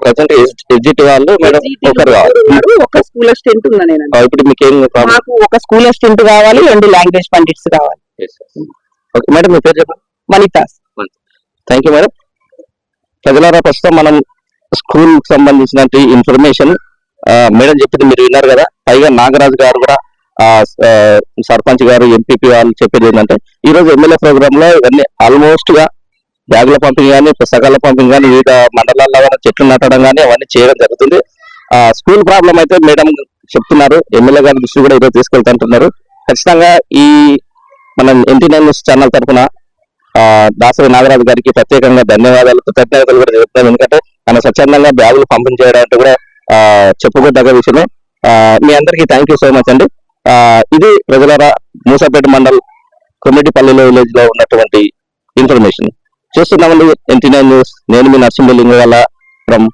Present exit వాళ్ళు madam ఒకరు కావాలి, ఒక స్కూల్ అసిస్టెంట్ ఉన్నా నేను. ఇప్పుడు మీకు ఏం మాకు ఒక స్కూల్ అసిస్టెంట్ కావాలి, 2 లాంగ్వేజ్ పండిట్స్ కావాలి. ఓకే మేడం, మీ పేరు చెప్పండి. వనిత. Thank you madam. ప్రజలారా, ప్రస్తుతం మనం స్కూల్ సంబంధించిన ఇన్ఫర్మేషన్ మేడం చెప్పింది మీరు విన్నారు కదా. పైగా నాగరాజు గారు కూడా సర్పంచ్ గారు ఎంపీపీ వాళ్ళు చెప్పేది ఏంటంటే, ఈ రోజు ఎమ్మెల్యే ప్రోగ్రామ్ లో ఇవన్నీ ఆల్మోస్ట్ గా బ్యాగుల పంపింగ్ కానీ, పుస్తకాల పంపింగ్ కానీ, వివిధ మండలాల్లో చెట్లు నాటడం కానీ అవన్నీ చేయడం జరుగుతుంది. స్కూల్ ప్రాబ్లం అయితే మేడం చెప్తున్నారు, ఎమ్మెల్యే గారి దృష్టి కూడా ఈరోజు తీసుకెళ్తుంటున్నారు. ఖచ్చితంగా ఈ మనం NT9 న్యూస్ ఛానల్ తరఫున దాసరి నాగరాజు గారికి ప్రత్యేకంగా ధన్యవాదాలు, కృతజ్ఞతలు కూడా చెప్తున్నాం. ఎందుకంటే మన స్వచ్ఛందంగా బ్యాగులు పంపిణీ చేయడానికి కూడా చెప్పుకోదగ్గ విషయమే. మీ అందరికీ థ్యాంక్ యూ సో మచ్ అండి. ఇది ప్రజలారా మూసాపేట మండల్ కొమ్మిడిపల్లిలో విలేజ్ లో ఉన్నటువంటి ఇన్ఫర్మేషన్ చూస్తున్నామండి. NT9 news. నేను మీ నర్సింహలింగ ఫ్రమ్